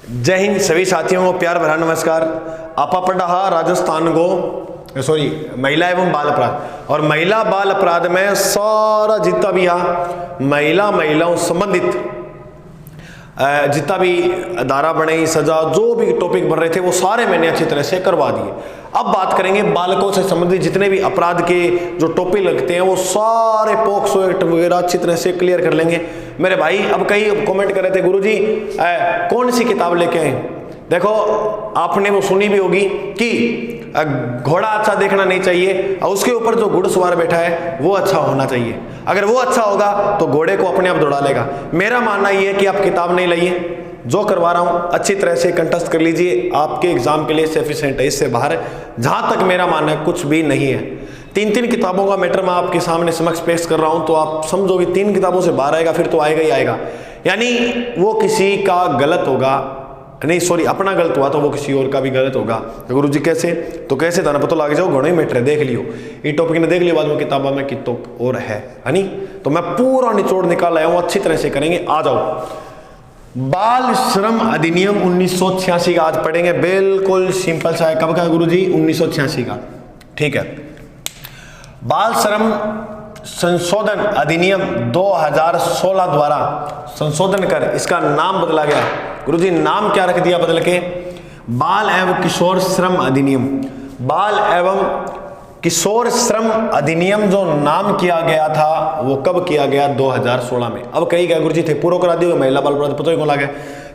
जय हिंद सभी साथियों को प्यार भरा नमस्कार। आपा पढ़ा राजस्थान को महिला एवं बाल अपराध, और महिला बाल अपराध में सारा जितना भी महिलाओं संबंधित जितना भी धारा बने, सजा, जो भी टॉपिक बन रहे थे वो सारे मैंने अच्छी तरह से करवा दिए। अब बात करेंगे बालकों से संबंधित जितने भी अपराध के जो टॉपिक लगते हैं वो सारे पॉक्सो एक्ट वगैरह अच्छी तरह से क्लियर कर लेंगे मेरे भाई। अब कई कमेंट कर रहे थे गुरुजी कौन सी किताब लेके आए। देखो आपने वो सुनी भी होगी कि घोड़ा अच्छा देखना नहीं चाहिए और उसके ऊपर जो घुड़सवार बैठा है वो अच्छा होना चाहिए। अगर वो अच्छा होगा तो घोड़े को अपने आप दौड़ा लेगा। मेरा मानना ये है कि आप किताब नहीं लाइए, जो करवा रहा हूं अच्छी तरह से कंटेस्ट कर लीजिए, आपके एग्जाम के लिए सफिशिएंट है। इससे बाहर जहां तक मेरा मानना है कुछ भी नहीं है। 3 किताबों का मैटर मैं आपके सामने समक्ष पेश कर रहा हूं तो आप समझोगे 3 किताबों से बाहर आएगा फिर तो आएगा ही आएगा। यानी वो किसी का गलत होगा, नहीं सॉरी अपना गलत हुआ तो वो किसी और का भी गलत होगा। तो गुरु जी कैसे, तो कैसे था ना पता लग जाओ, घणो ही मैटर देख लियो, ये टॉपिक ने देख लियो बाद में किताबों में कितो और है नहीं। तो मैं पूरा निचोड़ निकाल आया हूं, अच्छी तरह से करेंगे। आ जाओ, बाल श्रम अधिनियम 1986 का आज पढ़ेंगे। बिल्कुल सिंपल सा है। कब का गुरु जी? 1986 का। ठीक है। बाल श्रम संशोधन अधिनियम 2016 द्वारा संशोधन कर इसका नाम बदला गया। गुरुजी नाम क्या रख दिया बदल के? बाल एवं किशोर श्रम अधिनियम। बाल एवं किशोर श्रम अधिनियम जो नाम किया गया था वो कब किया गया? 2016 में। अब कही गया गुरुजी थे पूरा करा दियो महिला बाल अपराध पता ही लगा।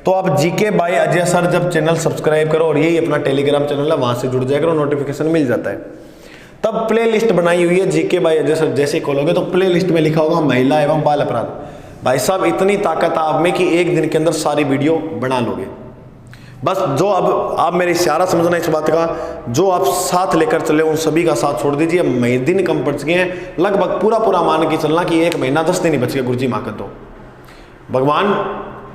तो आप जीके बाय अजय सर जब चैनल सब्सक्राइब करो और यही अपना टेलीग्राम चैनल है वहां से जुड़ जाया करो, नोटिफिकेशन मिल जाता है। तब प्ले लिस्ट बनाई हुई है जीके बाय अजय सर, जैसे खोलोगे तो प्ले लिस्ट में लिखा होगा महिला एवं बाल अपराध। भाई साहब इतनी ताकत आप में कि एक दिन के अंदर सारी वीडियो बना लोगे। बस जो अब आप मेरी इशारा समझना इस बात का, जो आप साथ लेकर चले उन सभी का साथ छोड़ दीजिए। दिन कम पड़ गए हैं, लगभग पूरा मान के चलना कि 1 महीना 10 दिन ही बच गया गुरुजी माँ का। तो भगवान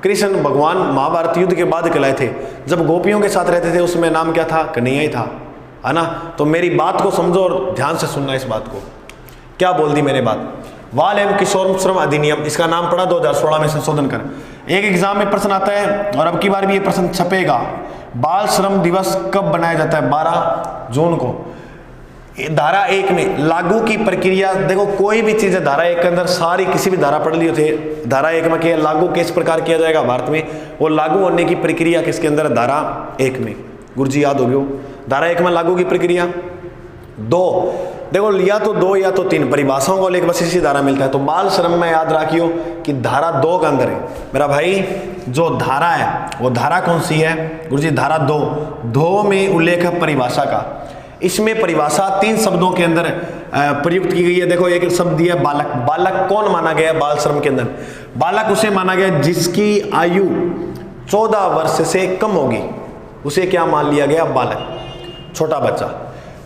कृष्ण भगवान महाभारत युद्ध के बाद कहलाए थे, जब गोपियों के साथ रहते थे उसमें नाम क्या था? कन्हैया ही था, है ना। तो मेरी बात को समझो और ध्यान से सुनना इस बात को। क्या बोल दी मैंने बात? बाल एवं किशोर श्रम अधिनियम, इसका नाम पड़ा 2016 में संशोधन कर। एक एग्जाम में प्रश्न आता है और अब की बार भी ये प्रश्न छपेगा। बाल श्रम दिवस कब बनाया जाता है? 12 जून को। धारा 1 में लागू की प्रक्रिया, देखो कोई भी चीज है धारा 1 के अंदर सारी किसी भी धारा पढ़ लिए थे। धारा 1 में क्या लागू किस प्रकार किया जाएगा भारत में, वो लागू होने की प्रक्रिया किसके अंदर? धारा 1 में। गुरुजी याद हो गयो धारा 1 में लागू की प्रक्रिया। 2 देखो या तो 2 या तो 3 परिभाषाओं को लेकर बस इसी धारा मिलता है। तो बाल श्रम में याद रखियो कि धारा 2 के अंदर है मेरा भाई। जो धारा है वो धारा कौन सी है गुरुजी? धारा 2 में उल्लेख है परिभाषा का। इसमें परिभाषा 3 शब्दों के अंदर प्रयुक्त की गई है। देखो एक शब्द दिया बालक। बालक कौन माना गया बाल श्रम के अंदर? बालक उसे माना गया जिसकी आयु 14 वर्ष से कम होगी, उसे क्या मान लिया गया? बालक, छोटा बच्चा।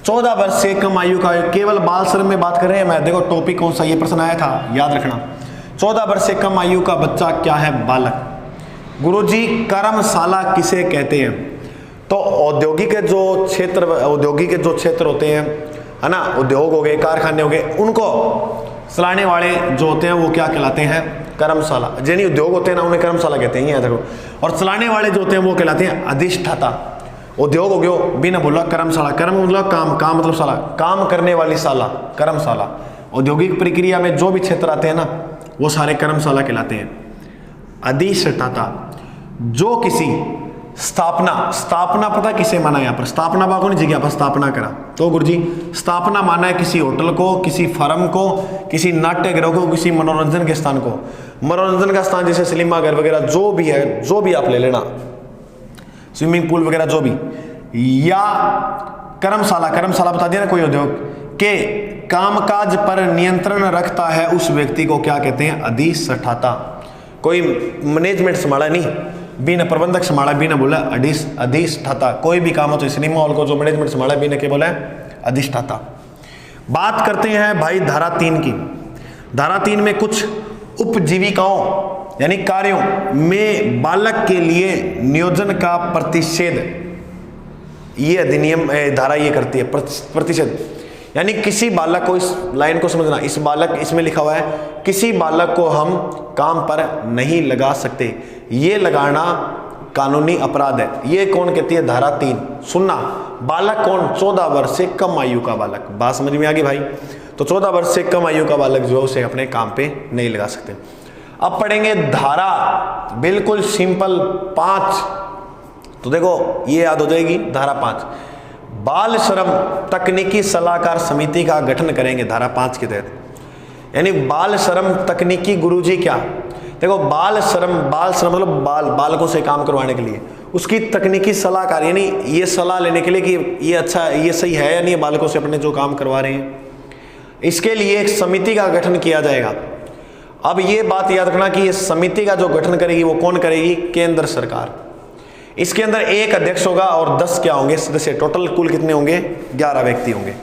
14 वर्ष से कम आयु का केवल बाल श्रम में बात कर रहे हैं। मैं देखो टॉपिक कौन सा, ये प्रश्न आया था याद रखना। 14 वर्ष से कम आयु का बच्चा क्या है? बालक। गुरुजी कर्मशाला किसे कहते हैं? तो औद्योगिक जो क्षेत्र होते हैं, है ना, उद्योग हो गए, कारखाने हो गए, उनको चलाने वाले जो होते हैं वो क्या कहलाते हैं? कर्मशाला। जिन्हें उद्योग होते हैं ना उन्हें कर्मशाला कहते हैं, ये देखो। और चलाने वाले जो होते हैं वो कहलाते हैं अधिष्ठाता। उद्योग हो गयो बिना बोला कर्मशाला। कर्म मतलब काम, काम मतलब शाला, काम करने वाली शाला कर्मशाला। औद्योगिक प्रक्रिया में जो भी क्षेत्र आते हैं ना वो सारे कर्मशाला कहलाते हैं। अधिष्ठाता जो किसी स्थापना पता किसे माना? यहाँ पर स्थापना बागों ने जगह पर स्थापना करा। तो गुरुजी स्थापना माना है किसी होटल को, किसी फर्म को, किसी नाट्यगृह को, किसी मनोरंजन के स्थान को। मनोरंजन का स्थान जैसे सिनेमा घर वगैरह जो भी है, जो भी आप ले लेना, स्विमिंग पूल वगैरह जो भी, या कर्मशाला बता दिया ना कोई उद्योग के कामकाज पर नियंत्रण रखता है उस व्यक्ति को क्या कहते हैं? अधिष्ठाता। कोई मैनेजमेंट संभाला नहीं, बिना प्रबंधक संभाला, बिना बोला अधिष्ठाता। कोई भी काम हो तो सिनेमा हॉल को जो मैनेजमेंट संभाला बिना के बोला अधिष्ठाता। बात करते हैं भाई धारा 3 की। धारा 3 में कुछ उपजीविकाओं यानी कार्यों में बालक के लिए नियोजन का प्रतिषेध, ये अधिनियम धारा ये करती है। प्रतिषेध यानी किसी बालक को, इस लाइन को समझना, इस बालक, इसमें लिखा हुआ है किसी बालक को हम काम पर नहीं लगा सकते। ये लगाना कानूनी अपराध है। ये कौन कहती है? धारा 3। सुनना, बालक कौन? 14 वर्ष से कम आयु का बालक। बात समझ में आ गई भाई? तो 14 वर्ष से कम आयु का बालक जो है उसे अपने काम पे नहीं लगा सकते। अब पढ़ेंगे धारा बिल्कुल सिंपल 5। तो देखो ये याद हो जाएगी, धारा 5, बाल श्रम तकनीकी सलाहकार समिति का गठन करेंगे धारा 5 के तहत। यानी बाल श्रम तकनीकी गुरुजी क्या? देखो बाल श्रम मतलब बालकों से काम करवाने के लिए उसकी तकनीकी सलाहकार, यानी ये सलाह लेने के लिए कि ये अच्छा, ये सही है या नहीं बालकों से अपने जो काम करवा रहे हैं, इसके लिए एक समिति का गठन किया जाएगा। अब ये बात याद रखना कि ये समिति का जो गठन करेगी वो कौन करेगी? केंद्र सरकार। इसके अंदर एक अध्यक्ष होगा और 10 क्या होंगे? सदस्य। टोटल कुल कितने होंगे? 11 व्यक्ति होंगे।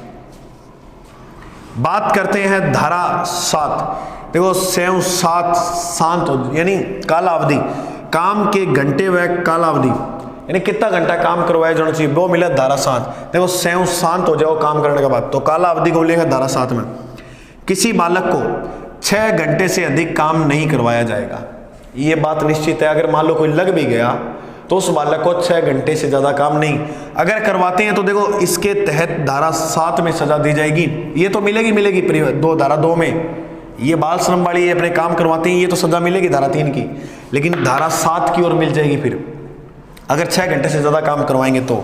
बात करते हैं धारा 7। देखो सेव 7 शांत, यानी कालावधि, काम के घंटे व कालावधि, यानी कितना घंटा काम करवाया जाना चाहिए वो मिला धारा 7। देखो सेव शांत हो जाओ काम करने के बाद, तो कालावधि को लेगा धारा 7 में। किसी बालक को 6 घंटे से अधिक काम नहीं करवाया जाएगा। ये बात निश्चित है। अगर मान लो कोई लग भी गया तो उस बालक को 6 घंटे से ज्यादा काम नहीं, अगर करवाते हैं तो देखो इसके तहत धारा 7 में सजा दी जाएगी। ये तो मिलेगी धारा 2 में, ये बाल श्रम वाली अपने काम करवाते हैं, ये तो सजा मिलेगी धारा 3 की, लेकिन धारा 7 की ओर मिल जाएगी फिर अगर 6 घंटे से ज्यादा काम करवाएंगे तो।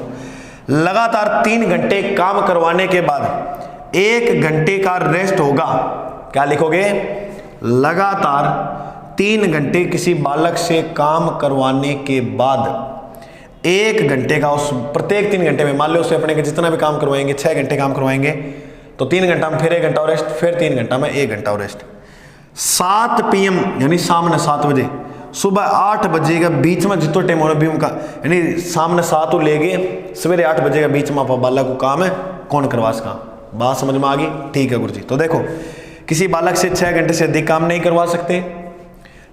लगातार 3 घंटे काम करवाने के बाद 1 घंटे का रेस्ट होगा। क्या लिखोगे? लगातार 3 घंटे किसी बालक से काम करवाने के बाद 1 घंटे का, उस प्रत्येक 3 घंटे में मान लो उसे अपने के जितना भी काम करवाएंगे, 6 घंटे काम करवाएंगे तो 3 घंटा में फिर 1 घंटा और रेस्ट, फिर 3 घंटा में 1 घंटा और रेस्ट। 7 PM यानी सामने 7 बजे, सुबह 8 बजे के बीच में जितना टाइम हो रहा का, यानी सामने 7 को ले गए, सवेरे 8 बजे के बीच में आप बालक को काम है कौन करवा सका। बात समझ में आ गई? ठीक है गुरु जी। तो देखो किसी बालक से 6 घंटे से अधिक काम नहीं करवा सकते,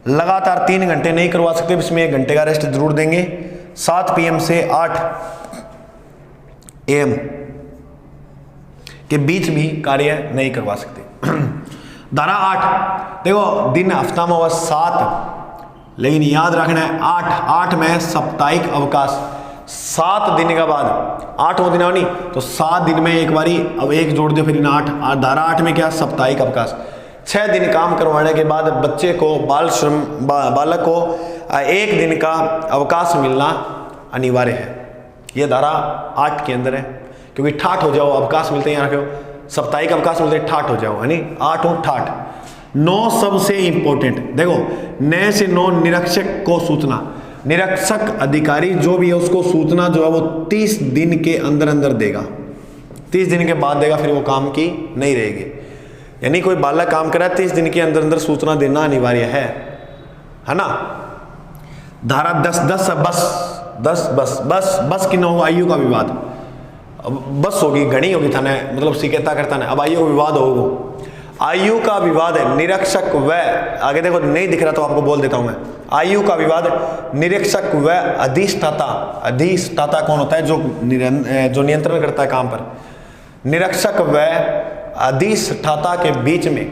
लगातार 3 घंटे नहीं करवा सकते, इसमें 1 घंटे का रेस्ट जरूर देंगे। 7 PM से 8 AM के बीच भी कार्य नहीं करवा सकते। धारा 8 देखो दिन हफ्ता में हुआ 7, लेकिन याद रखना है 8 में साप्ताहिक अवकाश। 7 दिन के बाद 8वां दिन नहीं तो 7 दिन में एक बारी, अब 1 जोड़ दो फिर 8। धारा 8 में क्या? साप्ताहिक अवकाश। 6 दिन काम करवाने के बाद बच्चे को बालक को 1 दिन का अवकाश मिलना अनिवार्य है। यह धारा 8 के अंदर है, क्योंकि ठाठ हो जाओ, अवकाश मिलते हैं, यहाँ रखो साप्ताहिक अवकाश मिलते हैं, ठाठ हो जाओ, है नहीं 8 और ठाठ। 9 सबसे इंपॉर्टेंट, देखो 9 से 9 निरीक्षक को सूचना, निरीक्षक अधिकारी जो भी है उसको सूचना जो है वो 30 दिन के अंदर अंदर देगा। 30 दिन के बाद देगा, फिर वो काम की नहीं रहेगी। यानी कोई बालक काम करा 30 दिन के अंदर अंदर सूचना देना अनिवार्य है ना। धारा 10 बस की न हो आयु का विवाद। अब बस होगी, घनी होगी थाने, मतलब शिकायत करता है, अब आयु का विवाद होगा। आयु का विवाद है निरीक्षक व, आगे देखो नहीं दिख रहा तो आपको बोल देता हूं मैं। आयु का विवाद निरीक्षक व अधिष्ठाता। अधिष्ठाता कौन होता है? जो नियंत्रण करता है काम पर। निरीक्षक व अधिष्ठाता के बीच में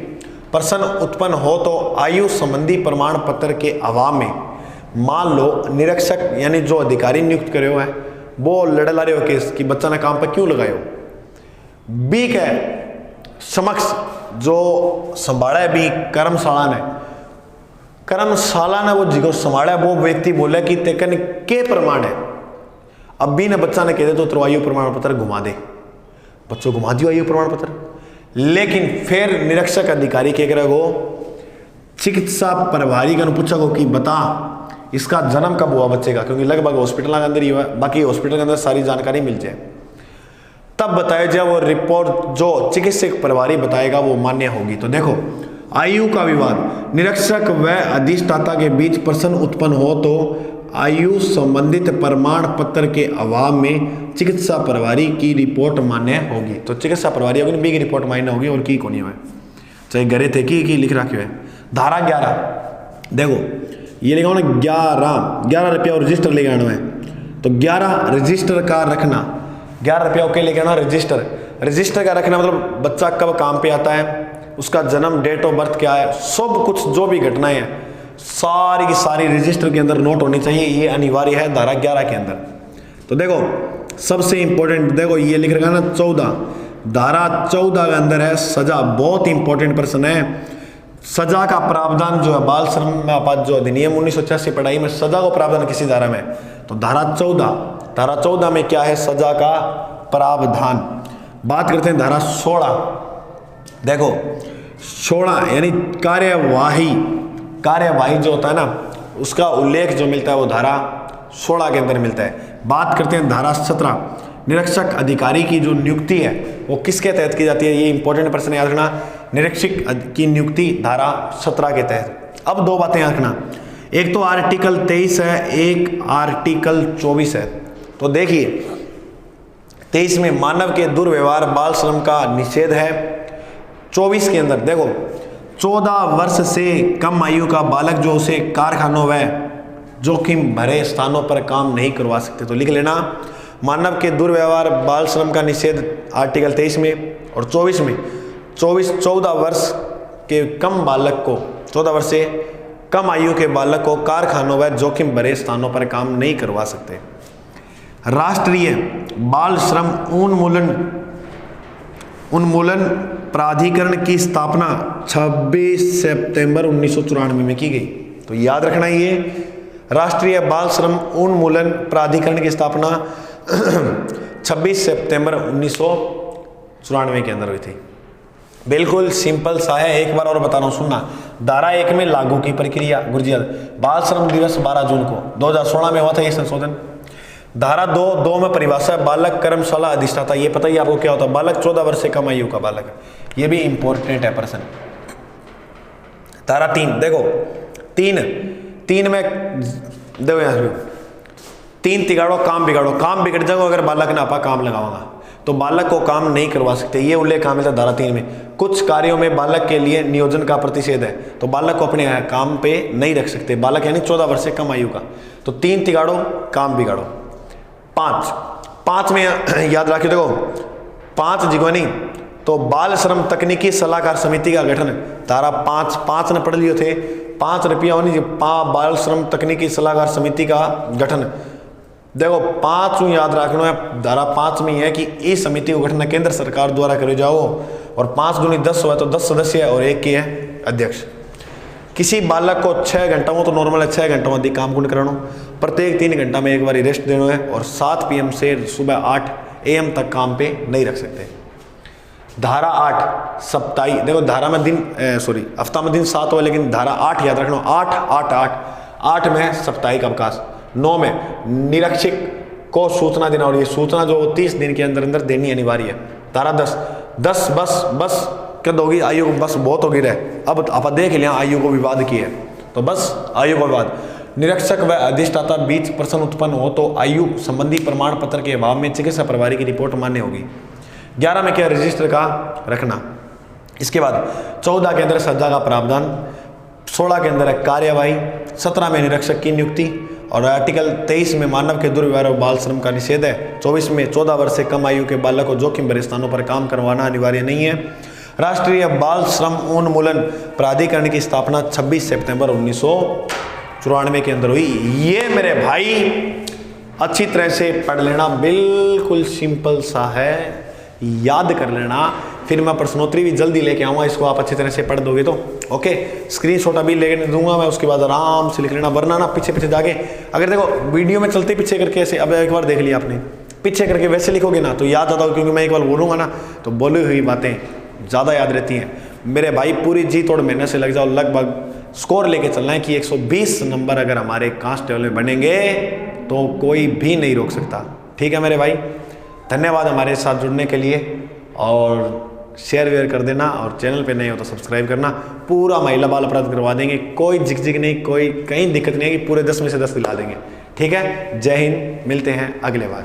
प्रश्न उत्पन्न हो तो आयु संबंधी प्रमाण पत्र के अभाव में, मान लो निरीक्षक यानी जो अधिकारी नियुक्त करे हुए हैं वो लड़ रहे हो केस कि बच्चा ने काम पर क्यों लगाए, बी के समक्ष जो संभाला है बी कर्मशाला ने वो जिको संभाला है वो व्यक्ति बोला कि तेकन के प्रमाण है। अब बी ने बच्चा ने कह दे तो आयु प्रमाण पत्र घुमा दे, बच्चों घुमा दियो आयु प्रमाण पत्र। लेकिन फिर निरीक्षक अधिकारी क्या करेगा? चिकित्सा प्रभारी का पूछा गो कि बता इसका जन्म कब हुआ बच्चे का, क्योंकि लगभग हॉस्पिटल के अंदर ही हुआ, बाकी हॉस्पिटल के अंदर सारी जानकारी मिल जाए, तब बताया जाए वो रिपोर्ट जो चिकित्सक प्रभारी बताएगा वो मान्य होगी। तो देखो आयु का विवाद निरीक्षक व अधिष्ठाता के बीच प्रश्न उत्पन्न हो तो आयु संबंधित प्रमाण पत्र के अभाव में चिकित्सा प्रभारी की रिपोर्ट मान्य होगी। तो चिकित्सा प्रभारी होगी, बी की रिपोर्ट मान्य होगी और की कोनी है, चाहे घरे थे की लिख रखे है। धारा 11 देखो ये लिखा ना 11 रुपया रजिस्टर लेके आना है, तो 11 रजिस्टर का रखना, 11 रुपया के लेके आना रजिस्टर का रखना, मतलब बच्चा कब काम पे आता है, उसका जन्म डेट ऑफ बर्थ क्या है, सब कुछ जो भी घटनाएं हैं सारी की सारी रजिस्टर के अंदर नोट होनी चाहिए, ये अनिवार्य है धारा 11 के अंदर। तो देखो सबसे इंपॉर्टेंट, देखो ये लिख रखा है ना 14, धारा 14 के अंदर है सजा, बहुत इंपॉर्टेंट प्रश्न है। सजा का प्रावधान जो है बाल श्रम आपात जो अधिनियम 1986 पढ़ाई में सजा को प्रावधान किसी धारा में, तो धारा 14 में क्या है सजा का प्रावधान। बात करते हैं धारा 16। देखो 16 यानी कार्यवाही जो होता है ना उसका उल्लेख जो मिलता है वो धारा 16 के अंदर मिलता है। बात करते हैं धारा 17, निरीक्षक अधिकारी की जो नियुक्ति है वो किसके तहत की जाती है, ये इंपॉर्टेंट प्रश्न याद रखना। निरीक्षक की नियुक्ति धारा 17 के तहत। अब दो बातें याद रखना, एक तो आर्टिकल 23 है, एक आर्टिकल 24 है। तो देखिए 23 में मानव के दुर्व्यवहार बाल श्रम का निषेध है। 24 के अंदर देखो 14 वर्ष से कम आयु का बालक जो उसे कारखानों व जोखिम भरे स्थानों पर काम नहीं करवा सकते। तो लिख लेना, मानव के दुर्व्यवहार बाल श्रम का निषेध आर्टिकल 23 में, और 24 में 14 वर्ष के कम बालक को, 14 वर्ष से कम आयु के बालक को कारखानों व जोखिम भरे स्थानों पर काम नहीं करवा सकते। राष्ट्रीय बाल श्रम उन्मूलन प्राधिकरण की स्थापना 26 सितंबर 1994 में की गई। तो याद रखना, ये राष्ट्रीय बाल श्रम उन्मूलन प्राधिकरण की स्थापना 26 सितंबर 1994 के अंदर हुई थी। बिल्कुल सिंपल सा है, एक बार और बता रहा हूँ सुनना। धारा 1 में लागू की प्रक्रिया, गुरुजी बाल श्रम दिवस 12 जून को 2016 में हुआ था ये संशोधन। धारा 2 में परिभाषा बालक कर्मशाला अधिष्ठाता, ये पता ही आपको क्या होता है, बालक 14 वर्ष से कम आयु का बालक, ये भी इंपॉर्टेंट है प्रश्न। धारा 3 देखो 3 में देखो यहाँ 3 तिगाड़ो काम बिगाड़ो, काम बिगड़ जाओ अगर बालक ने आपा काम लगाओगा तो बालक को काम नहीं करवा सकते, ये उल्लेख कहाँ मिलता है धारा 3 में। कुछ कार्यों में बालक के लिए नियोजन का प्रतिषेध है तो बालक को अपने काम पे नहीं रख सकते, बालक यानी 14 वर्ष से कम आयु का। तो 3 तिगाड़ो काम बिगाड़ो। 5 में याद रखिए, देखो 5 जिगवानी तो बाल श्रम तकनीकी सलाहकार समिति का गठन, धारा 5 ने पढ़ लिए थे, 5 रुपया होनी बाल श्रम तकनीकी सलाहकार समिति का गठन। देखो 5 याद रखना है, धारा 5 में है कि इस समिति को गठन केंद्र सरकार द्वारा करे जाओ, और 5 दूनी 10 हुआ तो 10 सदस्य है और 1 के है अध्यक्ष। किसी बालक को 6 घंटा हो तो नॉर्मल है 6 घंटा अधिक काम गुण कराना, प्रत्येक 3 घंटा में एक बार रेस्ट देना है, और 7 PM से सुबह 8 AM तक काम पे नहीं रख सकते। धारा 8 सप्ताही, देखो धारा में दिन हफ्ता में दिन 7 हो, लेकिन धारा 8 याद रखना, 8 में साप्ताहिक अवकाश। 9 में निरीक्षक को सूचना देना, और ये सूचना जो 30 दिन के अंदर अंदर देनी अनिवार्य है। धारा 10 बस क्या दोगी आयु को, बस बहुत होगी रहे, अब आप देख लिया आयु को विवाद की है तो बस आयु को विवाद। निरीक्षक व अधिष्ठाता बीच प्रश्न उत्पन्न हो तो आयु संबंधी प्रमाण पत्र के अभाव में चिकित्सा प्रभारी की रिपोर्ट मान्य होगी। 11 में क्या रजिस्टर का रखना। इसके बाद 14 के अंदर सजा का प्रावधान, 16 के अंदर है कार्यवाही, 17 में निरीक्षक की नियुक्ति, और आर्टिकल 23 में मानव के दुर्व्यवहार और बाल श्रम का निषेध है। 24 में 14 वर्ष से कम आयु के बालक को जोखिम भरे स्थानों पर काम करवाना अनिवार्य नहीं है। राष्ट्रीय बाल श्रम उन्मूलन प्राधिकरण की स्थापना 26 सितंबर 1994 के अंदर हुई। ये मेरे भाई अच्छी तरह से पढ़ लेना, बिल्कुल सिंपल सा है, याद कर लेना। फिर मैं प्रश्नोत्तरी भी जल्दी लेके आऊँगा, इसको आप अच्छी तरह से पढ़ दोगे तो ओके। स्क्रीनशॉट अभी लेके दूंगा मैं, उसके बाद आराम से लिख लेना, वरना ना पीछे जाके अगर देखो वीडियो में चलते पीछे करके ऐसे, अब एक बार देख लिया आपने, पीछे करके वैसे लिखोगे ना तो याद आता होगा, क्योंकि मैं एक बार बोलूँगा ना तो बोली हुई बातें ज़्यादा याद रहती हैं। मेरे भाई पूरी जी तोड़ मेहनत से लग जाओ, लगभग स्कोर लेके चलना है कि 120 नंबर अगर हमारे कांस्टेबल में बनेंगे तो कोई भी नहीं रोक सकता। ठीक है मेरे भाई, धन्यवाद हमारे साथ जुड़ने के लिए, और शेयर वेयर कर देना, और चैनल पे नए हो तो सब्सक्राइब करना। पूरा महिला बाल अपराध करवा देंगे, कोई झिकझिक नहीं, कोई कहीं दिक्कत नहीं है कि पूरे 10 में से 10 दिला देंगे। ठीक है, जय हिंद, मिलते हैं अगले बार।